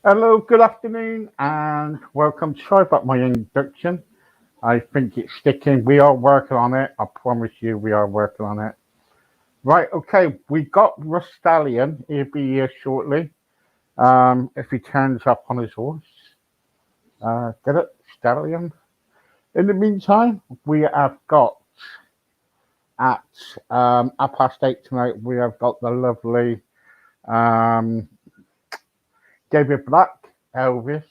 Hello, good afternoon, and welcome. Sorry about my introduction. I think it's sticking. We are working on it. I promise you, we are working on it. Right, okay. We got Russ Stallion. He'll be here shortly. If he turns up on his horse, get it, Stallion. In the meantime, we have got at 8:30 tonight. We have got the lovely um, David Black, Elvis.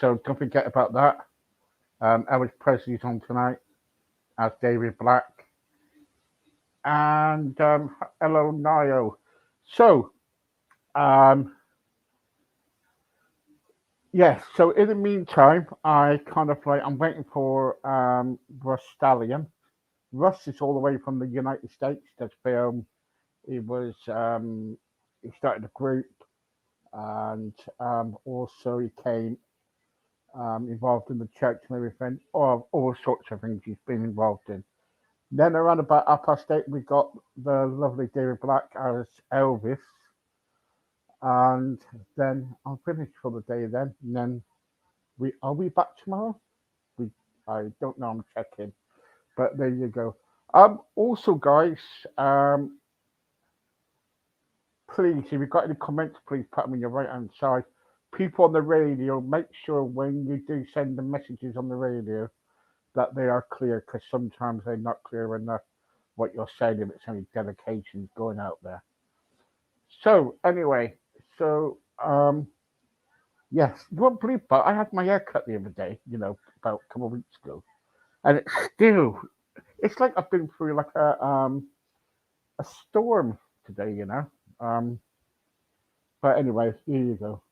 So don't forget about that. Elvis Presley's on tonight as David Black. And hello, Nio. So, um, yeah, so in the meantime, I'm waiting for Russ Stallion. Russ is all the way from the United States. That's film. He was, he started a group and also he came involved in the church and everything, all sorts of things he's been involved in. Then around about @8, we got the lovely David Black as Elvis, and then I'm finished for the day. Then, and then we back tomorrow? We I don't know. I'm checking, but there you go. Also, guys, please, if you've got any comments, please put them on your right hand side. People on the radio, make sure when you do send the messages on the radio that they are clear, because sometimes they're not clear enough what you're saying if it's any dedications going out there. So anyway, so yes, you won't believe, but I had my hair cut the other day, about a couple of weeks ago, and it's like I've been through like a storm today. Um, but anyway, here you go.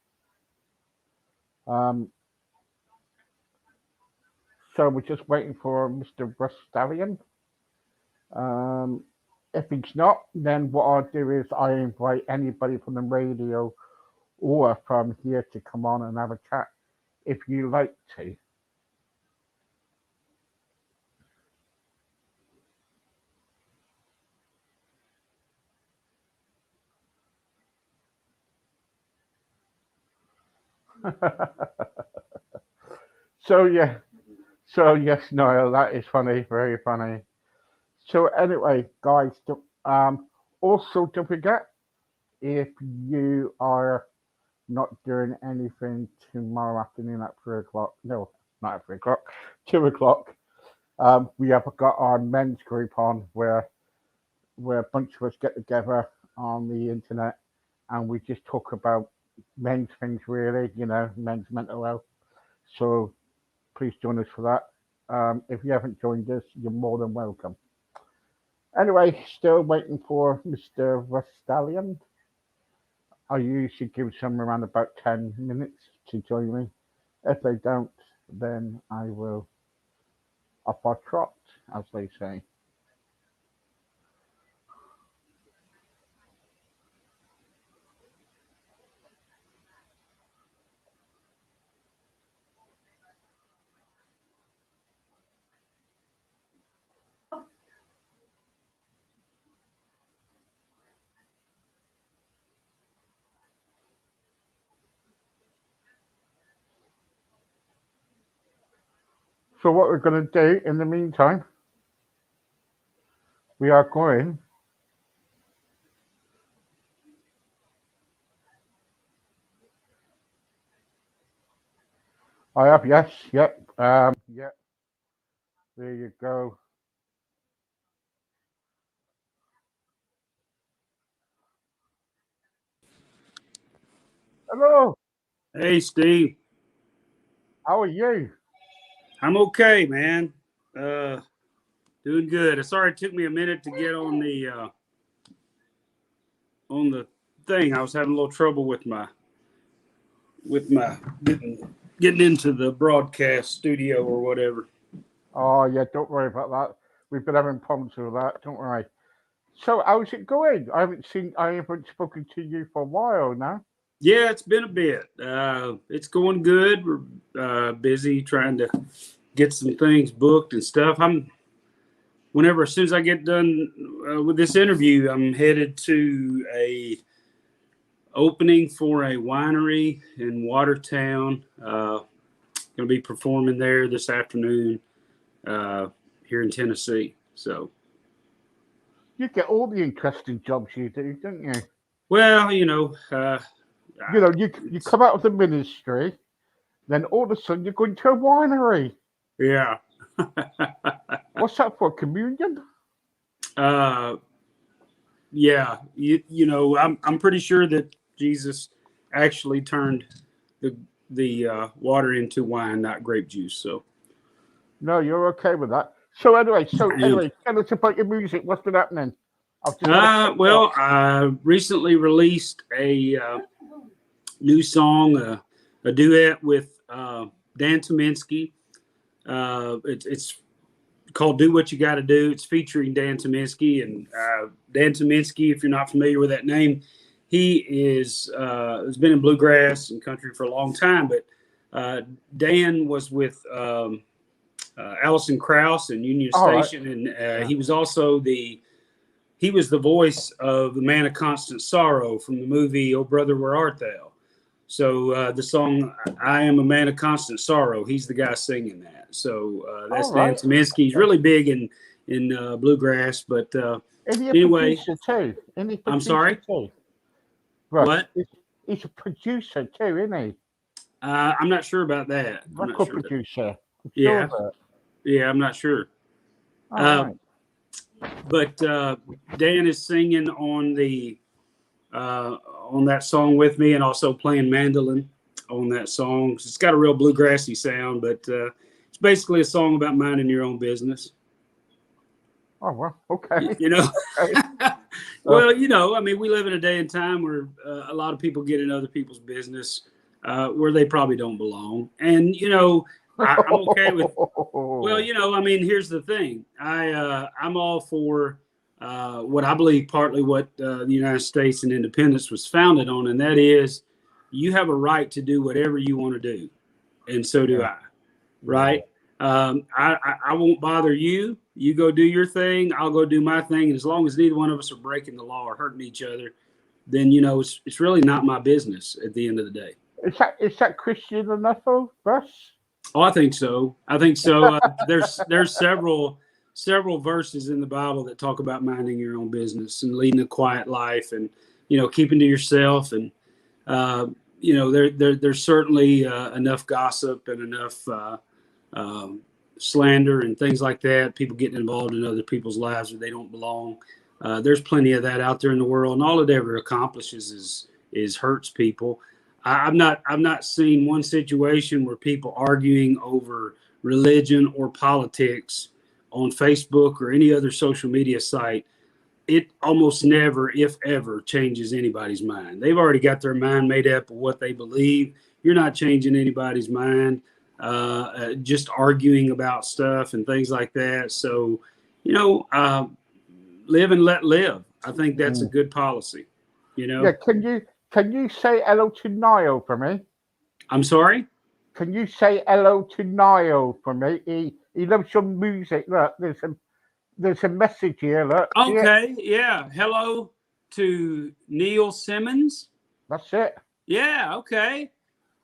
Um, so we're just waiting for Mr. Russ Stallion. Um, if he's not, then what I'll do is I invite anybody from the radio or from here to come on and have a chat if you like to. so yeah, so yes, Niall, that is funny, very funny. So anyway, guys, also don't forget if you are not doing anything tomorrow afternoon at 3 o'clock. No, not at 3 o'clock, 2 o'clock. We have got our men's group on where a bunch of us get together on the internet and we just talk about men's things, really, men's mental health. So please join us for that. If you haven't joined us, you're more than welcome. Anyway, still waiting for Mr. Russ Stallion. I usually give some around about 10 minutes to join me. If they don't, then I will off our trot, as they say. So what we're going to do in the meantime, we are going. I have, yes, yep, yep. There you go. Hello, Hey, Steve. how are you? I'm okay, man. Uh, Doing good. Sorry it took me a minute to get on the thing. I was having a little trouble with my getting into the broadcast studio or whatever. Oh yeah, don't worry about that. We've been having problems with that. Don't worry. So how's it going? I haven't spoken to you for a while now. Yeah, it's been a bit. It's going good. We're busy trying to get some things booked and stuff. As soon as I get done with this interview, I'm headed to opening for a winery in Watertown. Going to be performing there this afternoon here in Tennessee. So, You get all the interesting jobs you do, don't you? well, You come out of the ministry, then all of a sudden you're going to a winery. yeah. What's that for? Communion? Yeah. I'm pretty sure that Jesus actually turned the water into wine, not grape juice. So. No, you're okay with that. So anyway, Yeah. tell us about your music. What's been happening? Well, I recently released a new song, a duet with Dan Tominski. It's called "Do What You Got to Do." It's featuring Dan Tominski, and Dan Tominski, if you're not familiar with that name, he has been in bluegrass and country for a long time. But Dan was with Alison Krauss and Union Station, and he was also the voice of the Man of Constant Sorrow from the movie "Oh Brother, Where Art Thou." So the song "I Am a Man of Constant Sorrow," he's the guy singing that. So that's Dan Tominski. He's really big in bluegrass, but anyway. I'm sorry? Too? What? He's a producer too, isn't he? I'm not sure about that. Record producer. Yeah. Yeah, I'm not sure. Right. But Dan is singing on that song with me, and also playing mandolin on that song. It's got a real bluegrassy sound, but it's basically a song about minding your own business. Oh, well, okay. Well, I mean, we live in a day and time where a lot of people get in other people's business where they probably don't belong. And, I'm okay with, well, I mean, here's the thing. I'm all for what I believe partly what the United States and independence was founded on, and that is you have a right to do whatever you want to do. And so do I, right? I won't bother you. You go do your thing. I'll go do my thing. And as long as neither one of us are breaking the law or hurting each other, then, it's really not my business at the end of the day. Is that Christian enough, Russ? Oh, I think so. There's several verses in the Bible that talk about minding your own business and leading a quiet life and, keeping to yourself. And, there's certainly enough gossip and enough slander and things like that, people getting involved in other people's lives where they don't belong. There's plenty of that out there in the world, and all it ever accomplishes is hurts people. I've not seen one situation where people arguing over religion or politics on Facebook or any other social media site. It almost never, if ever, changes anybody's mind. They've already got their mind made up of what they believe. You're not changing anybody's mind. Just arguing about stuff and things like that. So, live and let live. I think that's a good policy. Yeah. Can you say hello to Niall for me? I'm sorry? Can you say hello to Niall for me? He loves your music. Look, there's a message here. Look. Okay. Yeah. Hello to Neil Simmons. That's it. Yeah. Okay.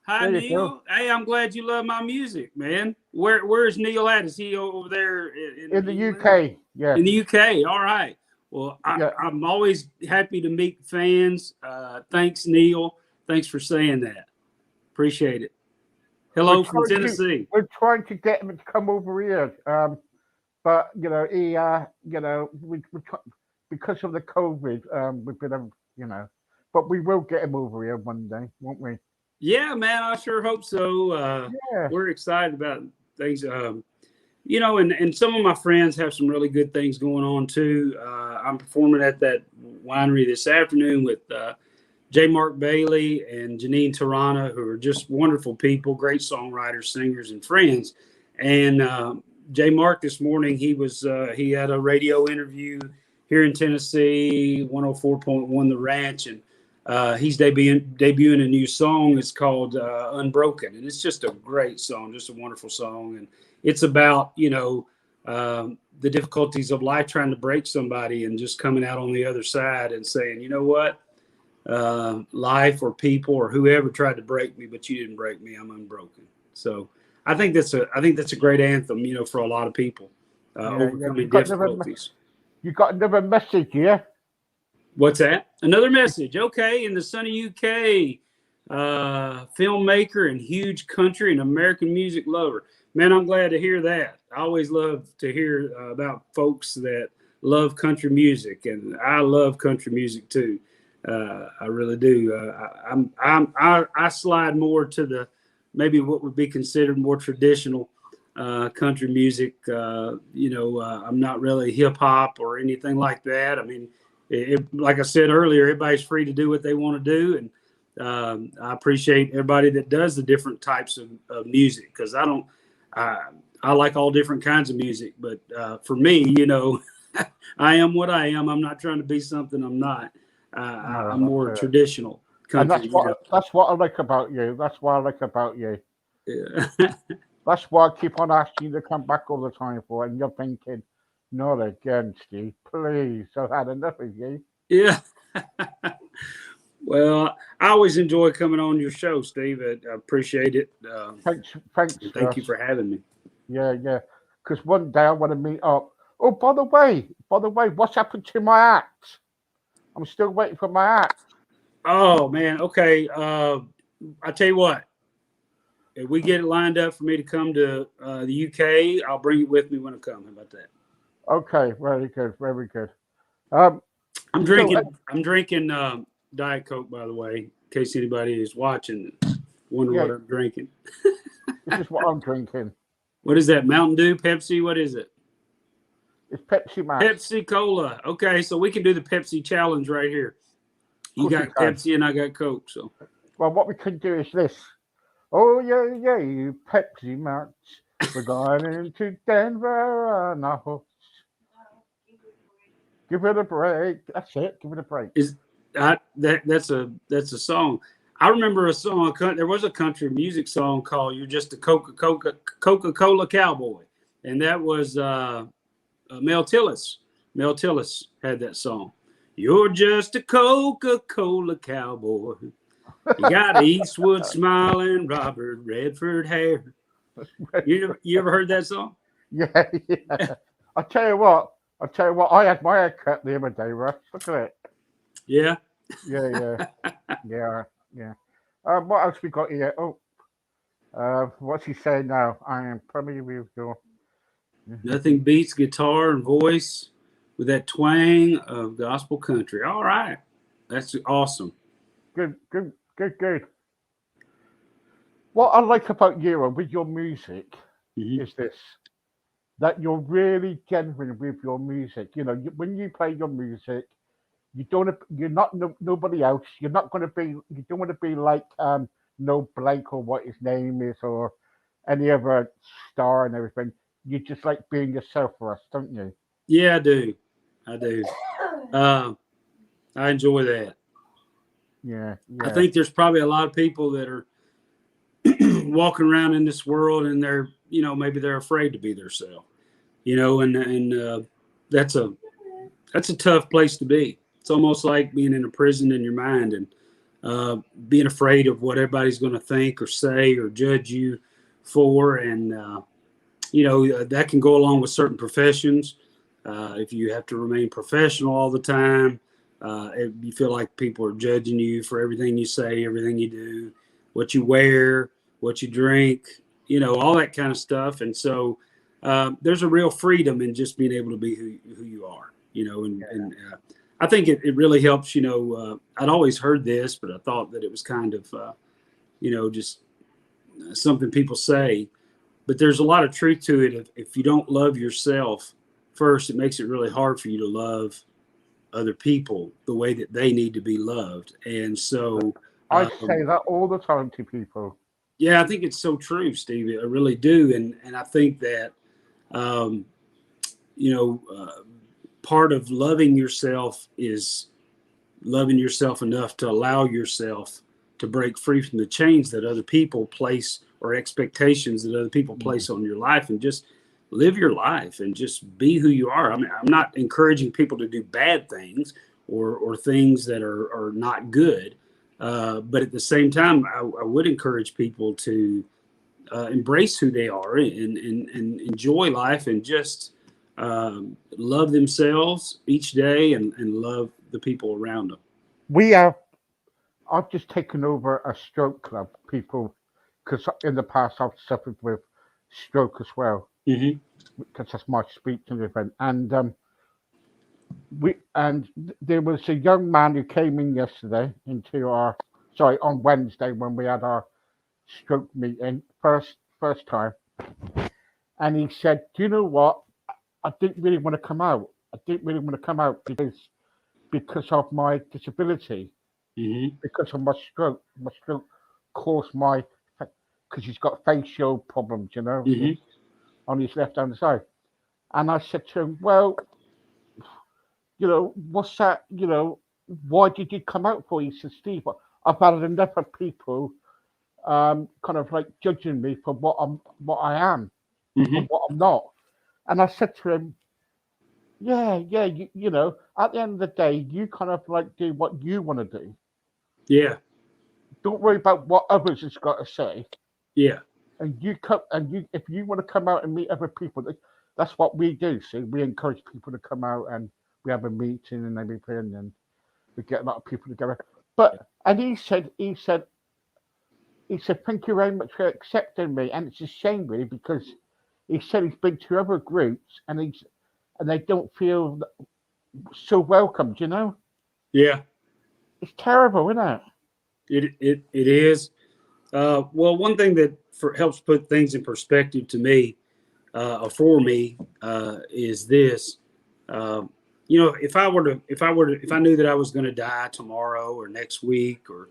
Hi, Neil. Hey, I'm glad you love my music, man. Where's Neil at? Is he over there in the UK? Yeah. In the UK. All right. Well, I'm always happy to meet fans. Thanks, Neil. Thanks for saying that. Appreciate it. Hello from Tennessee. We're trying to get him to come over here, but he, because of the COVID, we've been, but we will get him over here one day, won't we? Yeah, man, I sure hope so. We're excited about things. And some of my friends have some really good things going on too. I'm performing at that winery this afternoon with J. Mark Bailey and Janine Tarana, who are just wonderful people, great songwriters, singers, and friends. And J. Mark this morning, he had a radio interview here in Tennessee, 104.1 The Ranch, and he's debuting a new song. It's called Unbroken, and it's just a great song, just a wonderful song. And it's about, the difficulties of life, trying to break somebody and just coming out on the other side and saying, you know what, life or people or whoever tried to break me, but you didn't break me. I'm unbroken. So I think that's a great anthem, for a lot of people Yeah, yeah. overcoming difficulties. You got another message here. What's that? Another message. Okay, in the sunny UK, filmmaker and huge country and American music lover. Man, I'm glad to hear that. I always love to hear about folks that love country music, and I love country music too. I really do. I slide more to the maybe what would be considered more traditional country music. I'm not really hip hop or anything like that. I mean, like I said earlier, everybody's free to do what they want to do, and I appreciate everybody that does the different types of music, because I like all different kinds of music. But for me, I am what I am. I'm not trying to be something I'm not. I'm more traditional country. And that's what I like about you. That's what I like about you. Yeah. That's why I keep on asking you to come back all the time for, and you're thinking, not again, Steve. Please, I've had enough of you. Yeah. Well, I always enjoy coming on your show, Steve. I appreciate it. Thanks. Thank you for having me. Yeah. Because one day I want to meet up. Oh, by the way, what's happened to my act? I'm still waiting for my act. Oh man, okay. I tell you what, if we get it lined up for me to come to the UK, I'll bring it with me when I come. How about that? Okay, very good. I'm drinking Diet Coke, by the way, in case anybody is watching, wonder what I'm drinking. This is what I'm drinking. What is that? Mountain Dew, Pepsi? What is it? It's Pepsi Max. Pepsi Cola. Okay, so we can do the Pepsi challenge right here. You got Pepsi and I got Coke. So, well, what we can do is this. Oh yeah, you Pepsi Max. We're going into Denver on a horse. Give it a break. That's it. Give it a break. That's a song. I remember a song. There was a country music song called "You're Just a Coca-Cola Cowboy," and that was Mel Tillis. Mel Tillis had that song. You're just a Coca-Cola cowboy. You got Eastwood smiling, Robert Redford hair. You ever heard that song? Yeah. I'll tell you what. I had my hair cut the other day, Russ. Look at it. Yeah. Yeah. What else we got here? Oh, what's he saying now? I am probably with your. Nothing beats guitar and voice with that twang of gospel country. All right. That's awesome. Good. What I like about you and with your music is this, that you're really genuine with your music. When you play your music, you're not nobody else. You don't want to be like No Blake or what his name is or any other star and everything. You just like being yourself for us, don't you? Yeah, I do. I enjoy that. Yeah. I think there's probably a lot of people that are walking around in this world and they're, maybe they're afraid to be themselves, and that's a tough place to be. It's almost like being in a prison in your mind and being afraid of what everybody's going to think or say or judge you for. And, that can go along with certain professions. If you have to remain professional all the time, if you feel like people are judging you for everything you say, everything you do, what you wear, what you drink, all that kind of stuff. And so there's a real freedom in just being able to be who you are, and I think it really helps, I'd always heard this, but I thought that it was kind of, just something people say, but there's a lot of truth to it. If you don't love yourself first, it makes it really hard for you to love other people the way that they need to be loved. And so I say that all the time to people. Yeah, I think it's so true, Steve. I really do. And I think that, part of loving yourself is loving yourself enough to allow yourself to break free from the chains that other people place or expectations that other people place on your life, and just live your life and just be who you are. I mean, I'm not encouraging people to do bad things or things that are not good. But at the same time, I would encourage people to embrace who they are and enjoy life and just love themselves each day and love the people around them. We have. I've just taken over a stroke club, people, because in the past I've suffered with stroke as well, Mm-hmm. because that's my speech and event. And there was a young man who came in yesterday into our, sorry, on Wednesday when we had our stroke meeting first time, and he said, "Do you know what? I didn't really want to come out. I didn't really want to come out because of my disability, Mm-hmm. because of my stroke. My stroke caused my because he's got facial problems, Mm-hmm. on his left hand side." And I said to him, "Well, what's that? Why did you come out for?" He said, "Steve, I've had enough of people kind of like judging me for what I am, Mm-hmm. and what I'm not." And I said to him, "Yeah, yeah, at the end of the day, you kind of like do what you want to do. Yeah. Don't worry about what others has got to say. Yeah. And you come and you if you want to come out and meet other people, that's what we do. See, we encourage people to come out and we have a meeting and everything, and we get a lot of people together. But and he said, thank you very much for accepting me. And it's a shame really because he said he's been to other groups and they don't feel so welcomed. Yeah. It's terrible, isn't it? It is. Well, one thing that helps put things in perspective to me, or for me, is this. Uh, if I knew that I was going to die tomorrow or next week or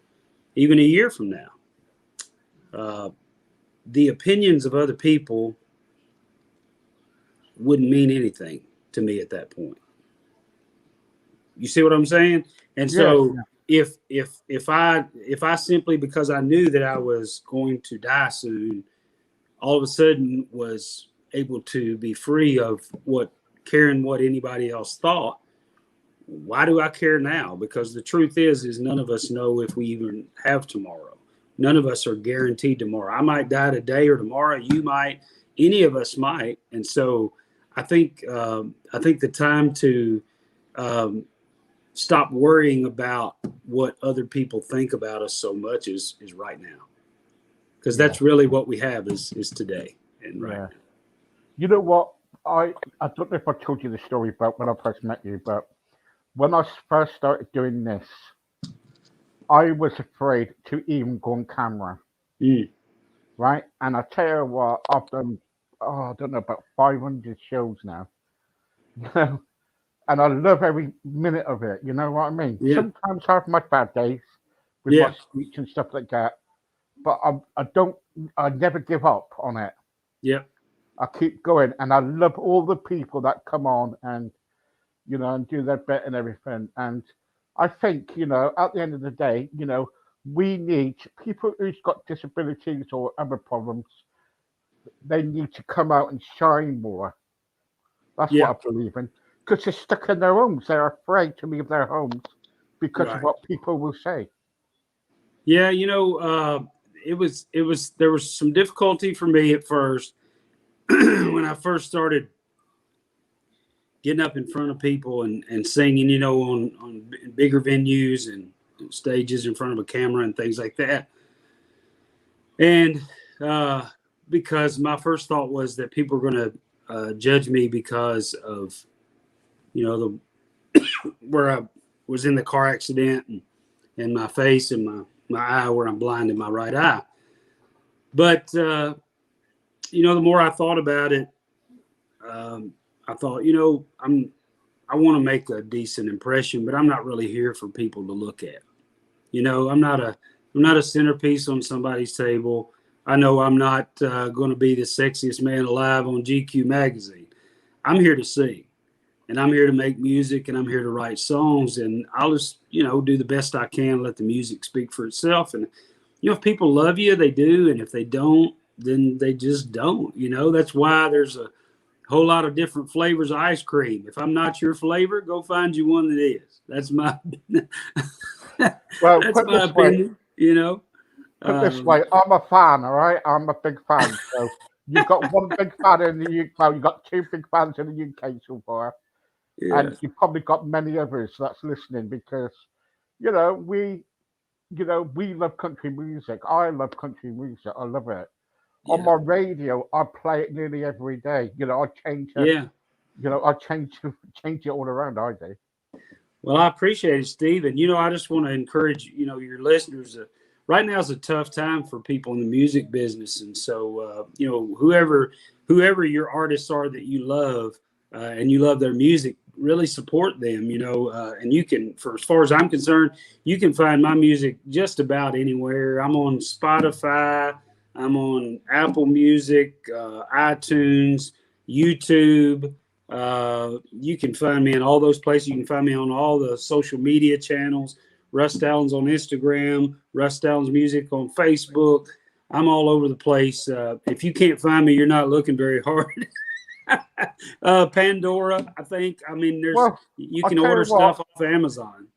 even a year from now, uh, the opinions of other people wouldn't mean anything to me at that point. You see what I'm saying? And Yeah, so yeah, if I simply because I knew that I was going to die soon, all of a sudden was able to be free of caring what anybody else thought, why do I care now? Because the truth is none of us know if we even have tomorrow. None of us are guaranteed tomorrow. I might die today or tomorrow. You might. Any of us might. And so I think the time to um, stop worrying about what other people think about us so much is right now, because yeah, that's really what we have is today and right yeah. now. You know what? I don't know if I told you the story about when I first met you, but when I first started doing this, I was afraid to even go on camera, Mm, right? And I tell you what, I've done, I don't know, about 500 shows now, you know, and I love every minute of it. You know what I mean? yeah, Sometimes I have my bad days with my yeah, speech and stuff like that, but I don't, I never give up on it. yeah, I keep going, and I love all the people that come on and do their bit and everything. And I think, at the end of the day, we need people who's got disabilities or other problems. They need to come out and shine more. That's what yeah, I believe in. Because they're stuck in their homes. They're afraid to leave their homes because of right. what people will say. Yeah, there was some difficulty for me at first when I first started getting up in front of people and singing, on bigger venues and stages in front of a camera and things like that. And uh, because my first thought was that people were going to judge me because of, the where I was in the car accident and my face and my eye where I'm blind in my right eye. But, the more I thought about it, I thought, I want to make a decent impression, but I'm not really here for people to look at. I'm not a centerpiece on somebody's table. I know I'm not going to be the sexiest man alive on GQ magazine. I'm here to sing, and I'm here to make music, and I'm here to write songs, and I'll just do the best I can, let the music speak for itself. And if people love you, they do, and if they don't, then they just don't. That's why there's a whole lot of different flavors of ice cream. If I'm not your flavor, go find you one that is. That's my Well, that's my opinion. You know. put this way, I'm a fan, all right? I'm a big fan. So you've got one big fan in the UK. Well, you've got two big fans in the UK so far, Yeah. and you've probably got many others that's listening because, you know, we love country music. I love country music. I love it. On Yeah. my radio, I play it nearly every day. You know, I change it. Yeah. You know, I change it all around. I do. Well, I appreciate it, Steve. And I just want to encourage your listeners. Right now is a tough time for people in the music business, and so whoever your artists are that you love, and you love their music, really support them. And you can, for as far as I'm concerned, you can find my music just about anywhere. I'm on Spotify. I'm on Apple Music, iTunes, YouTube. You can find me in all those places. You can find me on all the social media channels. Russ Stallon's on Instagram, Russ Stallon's Music on Facebook. I'm all over the place. If you can't find me, you're not looking very hard. Pandora, I think. I mean, Well, you I'll can tell you order what. stuff off Amazon.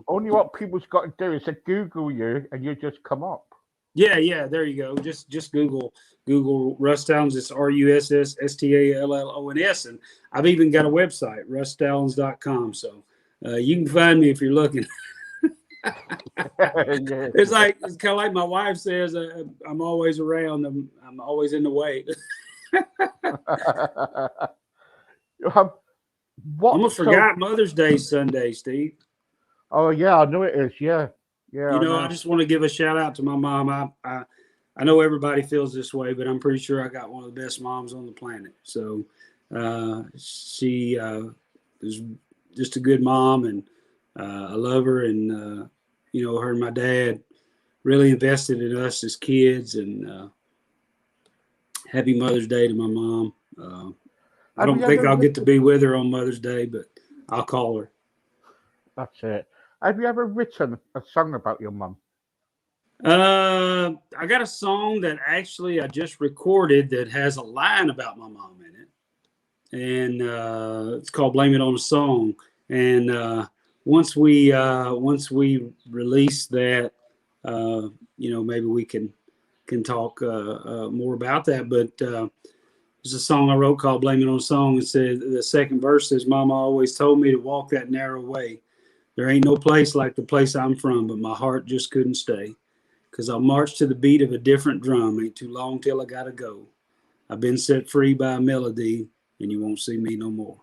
Only what people's got to do is to Google you, and you just come up. Yeah. There you go. Just Google Russ Stallons. It's RussStallons, and I've even got a website, russstallons.com. So you can find me if you're looking. Yeah. It's kind of like my wife says. I'm always around. I'm always in the way. Almost forgot Mother's Day Sunday, Steve. Oh yeah, I know it is. Yeah, yeah. I just want to give a shout out to my mom. I know everybody feels this way, but I'm pretty sure I got one of the best moms on the planet. So she is just a good mom, and I love her. And her and my dad really invested in us as kids. And happy Mother's Day to my mom. I don't think I'll get to be with her on Mother's Day, but I'll call her. That's it. Have you ever written a song about your mum? I got a song that actually I just recorded that has a line about my mom in it, and it's called "Blame It on a Song." And once we release that, maybe we can talk more about that. But there's a song I wrote called "Blame It on a Song." It says, the second verse says, "Mama always told me to walk that narrow way. There ain't no place like the place I'm from, but my heart just couldn't stay. 'Cause I'll march to the beat of a different drum. Ain't too long till I gotta go. I've been set free by a melody, and you won't see me no more."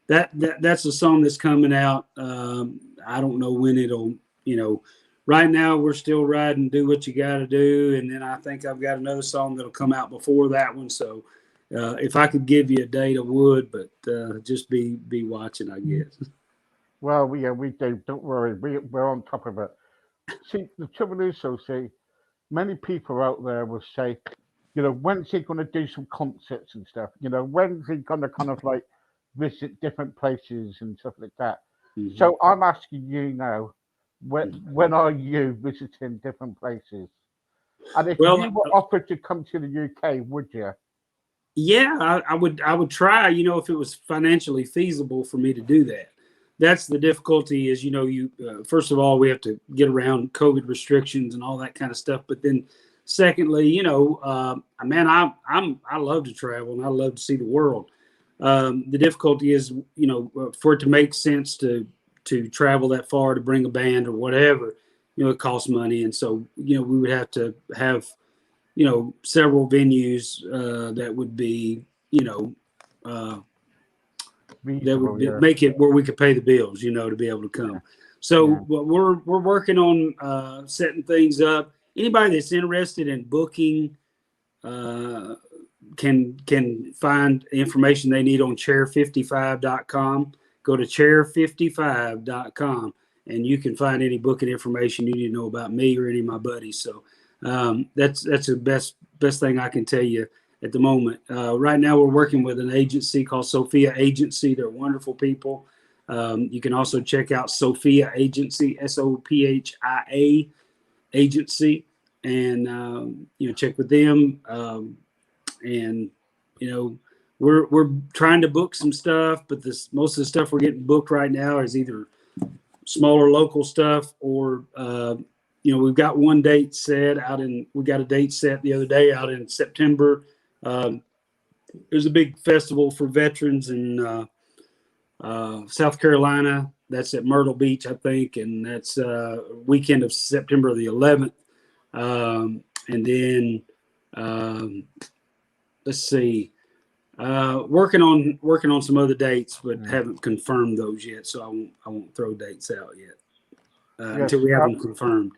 That's a song that's coming out. I don't know when it'll, right now we're still riding Do What You Gotta Do. And then I think I've got another song that'll come out before that one. So if I could give you a date, I would, but just be watching, I guess. Well, yeah, we do. Don't worry. We're on top of it. See, the trouble is, many people out there will say, when's he going to do some concerts and stuff? When's he going to kind of like visit different places and stuff like that? Mm-hmm. So I'm asking you now, when are you visiting different places? And if you were offered to come to the UK, would you? Yeah, I would try, if it was financially feasible for me to do that. That's the difficulty is, first of all, we have to get around COVID restrictions and all that kind of stuff. But then secondly, man, I love to travel and I love to see the world. The difficulty is, for it to make sense to travel that far to bring a band or whatever, it costs money. And so, we would have to have, several venues that would be, that would make it where we could pay the bills, to be able to come. Yeah. So we're working on setting things up. Anybody that's interested in booking can find information they need on chair55.com. Go to chair55.com and you can find any booking information you need to know about me or any of my buddies. So that's the best thing I can tell you at the moment. Right now, we're working with an agency called Sophia Agency. They're wonderful people. You can also check out Sophia Agency, SOPHIA Agency, and check with them. And we're trying to book some stuff, but most of the stuff we're getting booked right now is either smaller local stuff or we've got one date set we got a date set the other day out in September. There's a big festival for veterans in South Carolina. That's at Myrtle Beach, I think, and that's weekend of September the 11th. And then let's see, working on some other dates, but haven't confirmed those yet. So I won't throw dates out yet until we have them confirmed.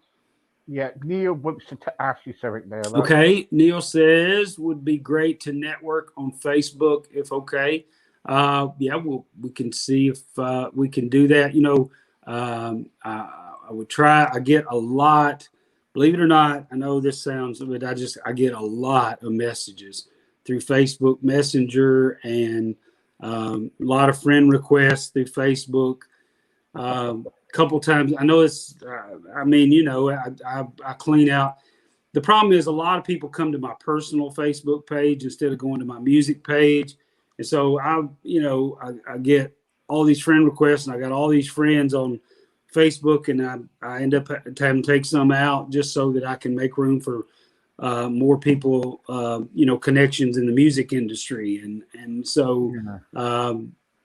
Yeah, Neil wants to ask you something there. Right? Okay, Neil says would be great to network on Facebook if okay. We can see if we can do that. I would try. I get a lot. Believe it or not, I know this sounds, but I get a lot of messages through Facebook Messenger and a lot of friend requests through Facebook. Couple times, I know it's. I clean out. The problem is a lot of people come to my personal Facebook page instead of going to my music page, and so I get all these friend requests, and I got all these friends on Facebook, and I end up having to take some out just so that I can make room for more people, connections in the music industry, and so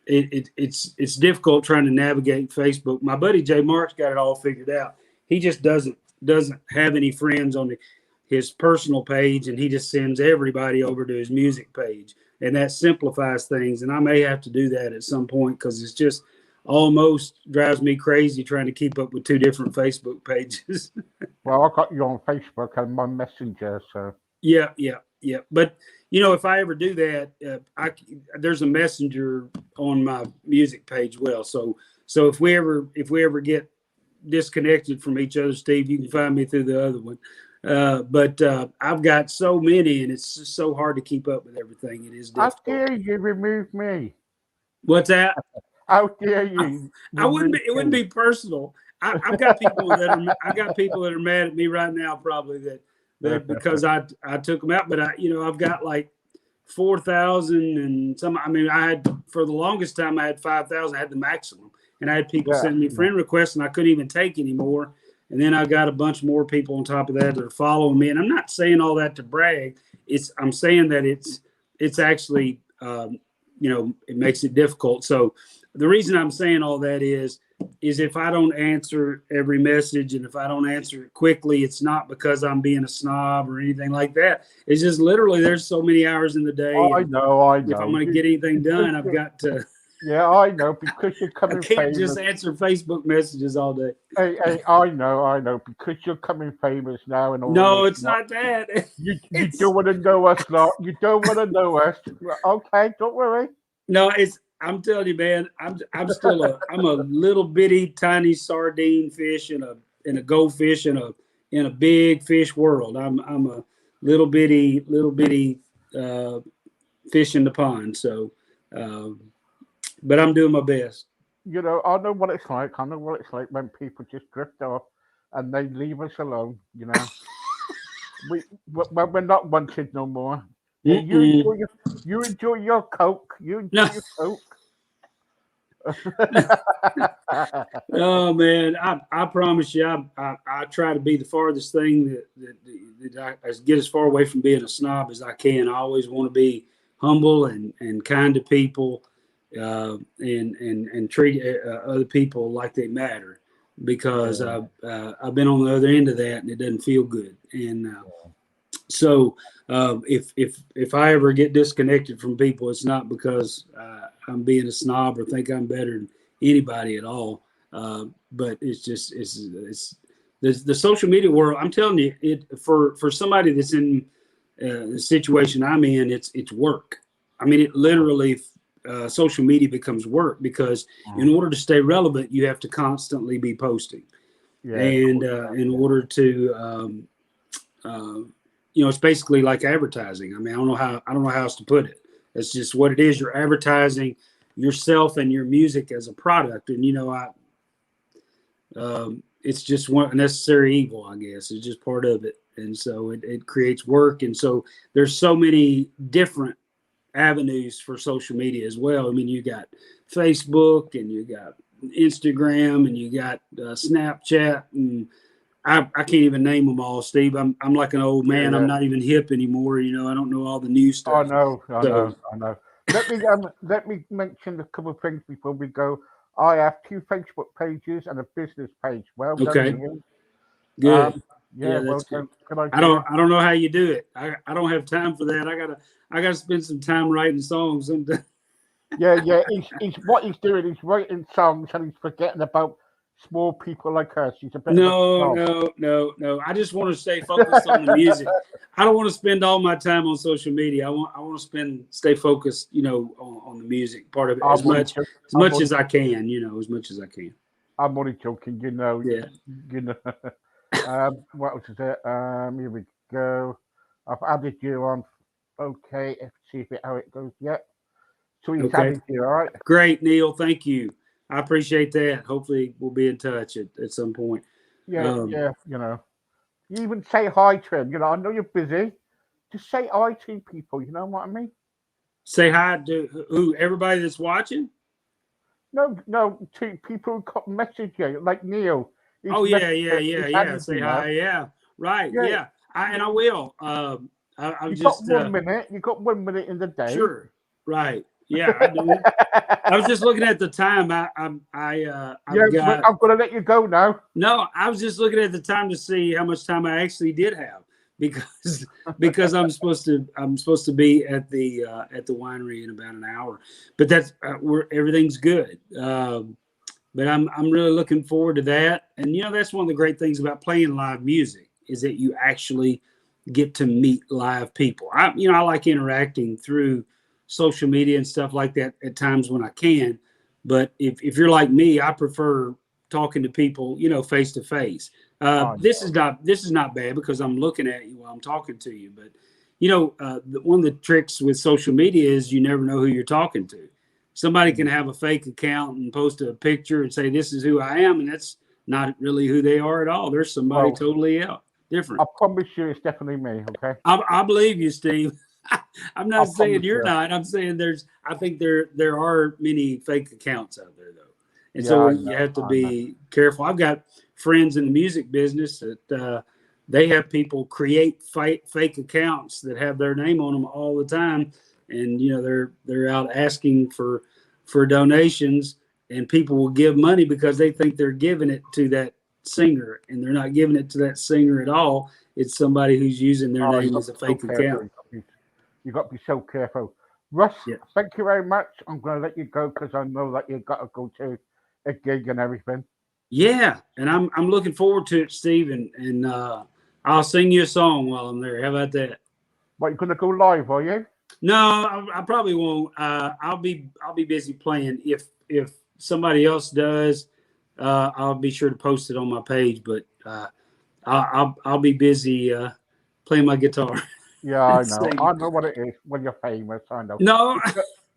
it's difficult trying to navigate Facebook. My buddy Jay Mark's got it all figured out. He just doesn't have any friends on his personal page, and he just sends everybody over to his music page, and that simplifies things. And I may have to do that at some point because it's just almost drives me crazy trying to keep up with two different Facebook pages. Well, I got you on Facebook and my Messenger, so yeah. But if I ever do that, there's a messenger on my music page. Well, so if we ever get disconnected from each other, Steve, you can find me through the other one. But I've got so many, and it's just so hard to keep up with everything. It is difficult. How dare you remove me? What's that? How dare you? It wouldn't be personal. I've got people that are mad at me right now, probably that because I took them out. But I've got like 4,000 and some. I mean, I had for the longest time I had 5,000. I had the maximum, and I had people send me friend requests, and I couldn't even take anymore. And then I got a bunch more people on top of that that are following me. And I'm not saying all that to brag. I'm saying that it's actually it makes it difficult. So the reason I'm saying all that is if I don't answer every message and if I don't answer it quickly, it's not because I'm being a snob or anything like that. It's just literally there's so many hours in the day. I know. If I'm going to get anything done, I've got to. Yeah, I know, because you're coming famous. I can't just answer Facebook messages all day. Hey, I know, because you're coming famous now and all. No, it's not that. You don't want to know us, lot. You don't want to know us. Okay, don't worry. No, I'm telling you, man. I'm still I'm a little bitty tiny sardine fish in a goldfish in a big fish world. I'm a little bitty fish in the pond. So. But I'm doing my best. I know what it's like. I know what it's like when people just drift off and they leave us alone. We're not wanted no more. Yeah, you enjoy your Coke. You enjoy your Coke. Oh man, I promise you, I try to be the farthest thing that I get as far away from being a snob as I can. I always want to be humble and kind to people. And treat other people like they matter, because I've been on the other end of that and it doesn't feel good. And so if I ever get disconnected from people, it's not because I'm being a snob or think I'm better than anybody at all. But it's just it's the social media world. I'm telling you, for somebody that's in the situation I'm in, it's work. I mean, it literally. Social media becomes work, because in order to stay relevant, you have to constantly be posting. And in order to, it's basically like advertising. I mean, I don't know how else to put it. It's just what it is. You're advertising yourself and your music as a product. And, it's just one necessary evil, I guess. It's just part of it. And so it creates work. And so there's so many different avenues for social media as well. I mean, you got Facebook and you got Instagram and you got Snapchat, and I can't even name them all, Steve. I'm like an old man. Yeah. I'm not even hip anymore. I don't know all the new I stuff. know, I So know, I know. Let me mention a couple of things before we go. I have 2 Facebook pages and a business page. Well done, okay, Neil. good. Yeah, Yeah, well that's good. done. Good idea. I don't know how you do it. I don't have time for that. I gotta spend some time writing songs sometimes. Yeah, yeah. He's what he's doing. He's writing songs and he's forgetting about small people like us. He's a bit of a No, snob. no, no, no. I just want to stay focused on the music. I don't want to spend all my time on social media. I want to stay focused, on the music part of it I'm only joking. as much as I can, as much as I can. I'm only joking. Yeah. You know. What else is it? Here we go. I've added you on. Okay, let's see how it goes. Yeah. So he's Okay. added you. All right. Great, Neil. Thank you. I appreciate that. Hopefully we'll be in touch at some point. Yeah, Um, yeah. You even say hi to him. I know you're busy. Just say hi to people. You know what I mean? Say hi to who? Everybody that's watching? No, no. To people who message you, like Neil. Oh yeah, yeah, yeah, He's yeah. added Say you now. hi. Yeah. Right. Yeah. Yeah. I will. I'm You got just 1 minute. You got 1 minute in the day. sure. Right. Yeah, I do. I was just looking at the time. Yeah, I've got I'm gonna let you go now. no. I was just looking at the time to see how much time I actually did have because I'm supposed to be at the winery in about an hour. But that's where everything's good. But I'm really looking forward to that. And that's one of the great things about playing live music is that you actually get to meet live people. I like interacting through social media and stuff like that at times when I can. But if you're like me, I prefer talking to people, face to face. Oh, This is not bad because I'm looking at you while I'm talking to you. But one of the tricks with social media is you never know who you're talking to. Somebody can have a fake account and post a picture and say this is who I am, and that's not really who they are at all. There's somebody well, totally different. I promise you, it's definitely me. Okay. I believe you, Steve. I'm I not saying promise you're you. not. I'm saying I think there are many fake accounts out there though, and Yeah, so I you know. have to I know. be careful. I've got friends in the music business that they have people create fake accounts that have their name on them all the time, and they're out asking for donations, and people will give money because they think they're giving it to that singer, and they're not giving it to that singer at all. It's somebody who's using their Oh, you name got as to a be so fake careful. account. You got to be so careful. Russ, Yeah. thank you very much. I'm going to let you go because I know that you've got to go to a gig and everything. Yeah, and I'm looking forward to it, Steve, and I'll sing you a song while I'm there. How about that? What, you're going to go live, are you? No, I probably won't. I'll be busy playing. If somebody else does, I'll be sure to post it on my page. But I'll be busy playing my guitar. Yeah, I and know. singing. I know what it is when you're famous. I know. No,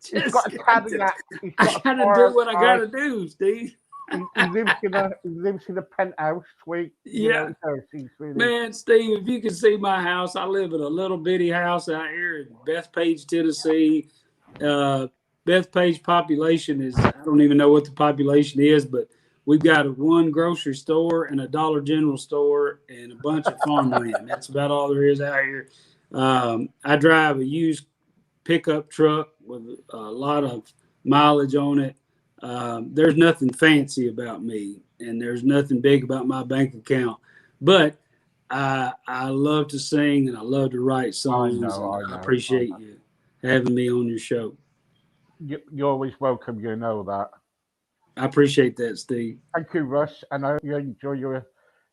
He's got a Cadillac. He's I got a gotta car do what I house. gotta do, Steve. He lives in a penthouse suite. Yeah. He does. He's really. Man, Steve, if you can see my house, I live in a little bitty house out here in Bethpage, Tennessee. Uh, Bethpage population is, I don't even know what the population is, but we've got one grocery store and a Dollar General store and a bunch of farmland. That's about all there is out here. I drive a used pickup truck with a lot of mileage on it. There's nothing fancy about me, and there's nothing big about my bank account. But I love to sing and I love to write I songs, know. and I I know. I appreciate know. you having me on your show. You're always welcome. You know that. I appreciate that, Steve. Thank you, Russ, and I hope you enjoy your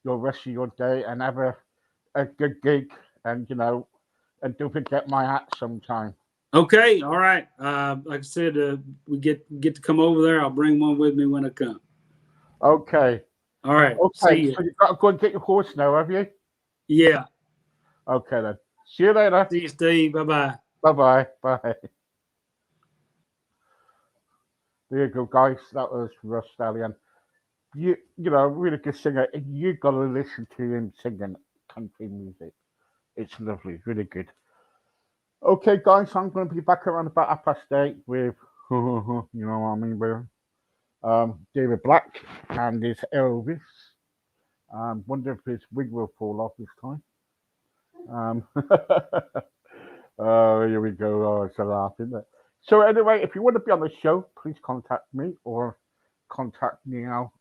rest of your day and have a good gig. And don't forget my hat sometime. Okay, all right. Like I said, we get to come over there. I'll bring one with me when I come. Okay. All right. See Okay. you. So you've got to go and get your horse now, have you? Yeah. Okay then. See you later. See you, Steve. Bye bye. Bye-bye. Bye. There you go, guys. That was Russ Stallion. Really good singer. You gotta listen to him singing country music. It's lovely, really good. Okay, guys, I'm going to be back around about 8:30 with, you know what I mean, with David Black and his Elvis. Wonder if his wig will fall off this time. Oh, here we go. Oh, it's a laugh, isn't it? So anyway, if you want to be on the show, please contact me or contact Neil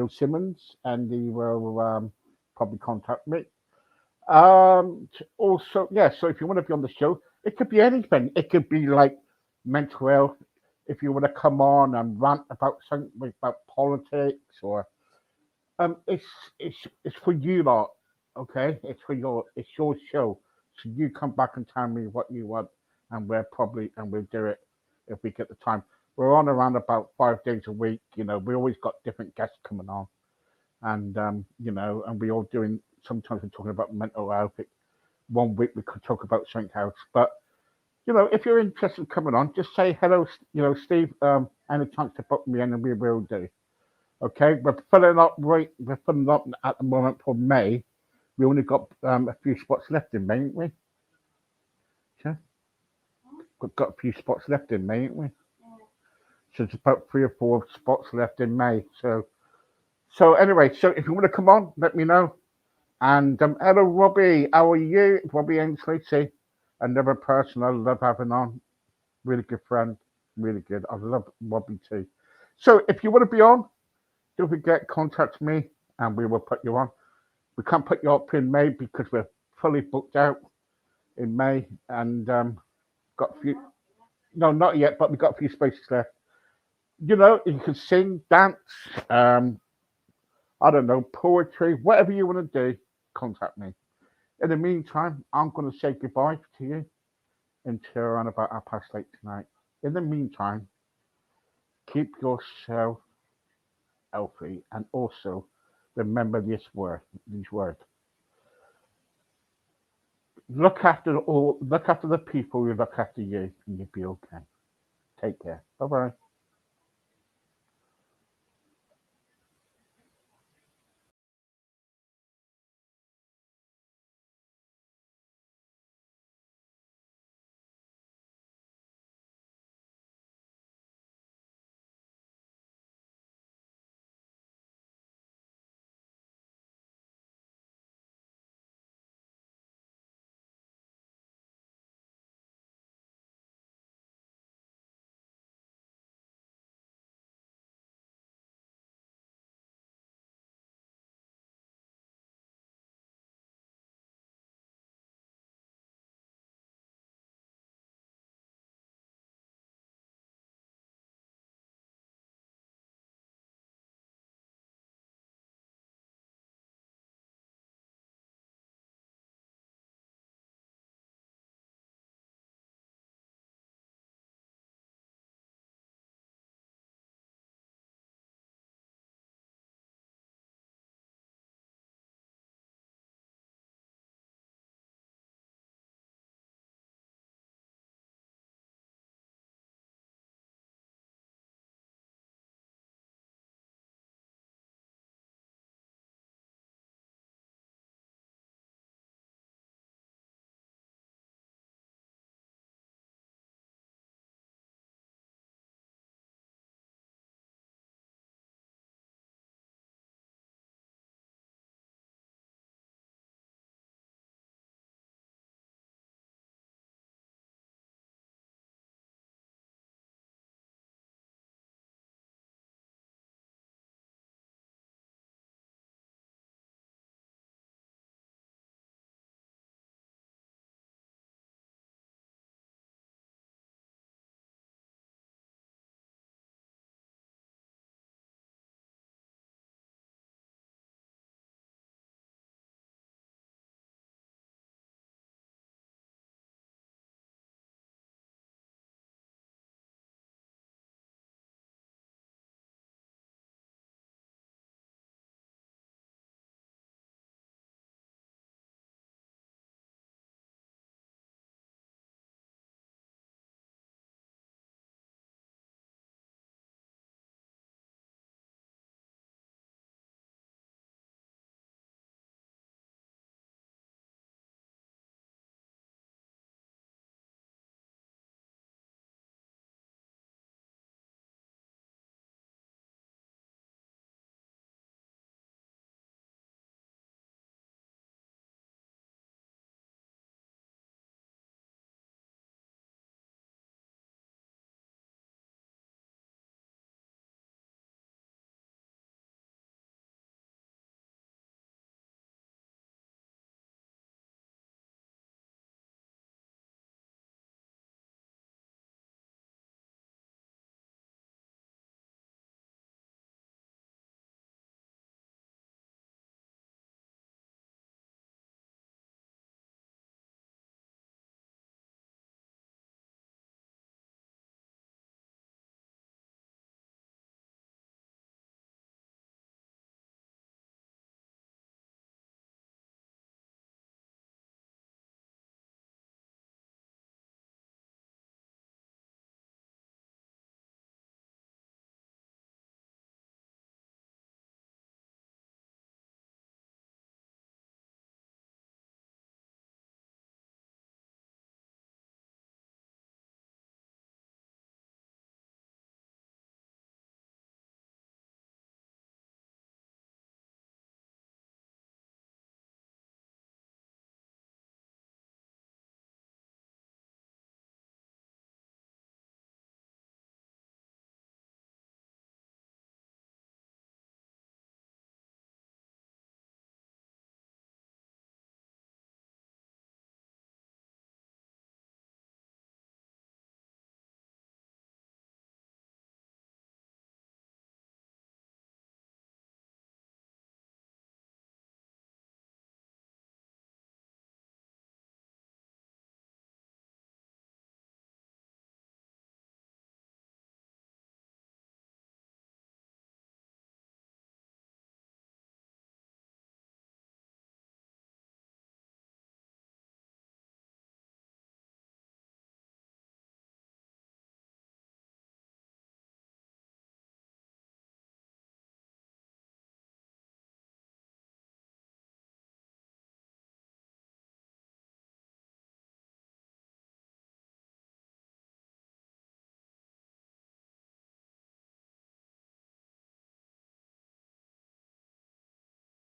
Simmons, and he will probably contact me. Also, yeah. So if you want to be on the show, it could be anything. It could be like mental health. If you want to come on and rant about something about politics, or it's it's for you lot. Okay, it's your show. So you come back and tell me what you want, and we'll do it if we get the time. We're on around about 5 days a week. You know, we always got different guests coming on, and you know, and we all doing. Sometimes we're talking about mental health. One week we could talk about something else, but you know, if you're interested in coming on, just say hello. You know, Steve. Any chance to book me in, and we will do. Okay, we're filling up at the moment for May. We only got a few spots left in May, ain't we? Yeah, we've got a few spots left in May, ain't we? So it's about 3 or 4 spots left in May. So anyway, so if you want to come on, let me know. And hello, Robbie. How are you, Robbie Ainsley? See, another person I love having on. Really good friend. Really good. I love Robbie too. So if you want to be on, don't forget contact me, and we will put you on. We can't put you up in May because we're fully booked out in May, and got a few. No, not yet, but we've got a few spaces left. You know, you can sing, dance, um, I don't know, poetry, whatever you want to do. Contact me. In the meantime, I'm going to say goodbye to you until around about 8:30 tonight. In the meantime, keep yourself healthy, and also remember these words. Look after the people who look after you, and you'll be okay. Take care. Bye bye.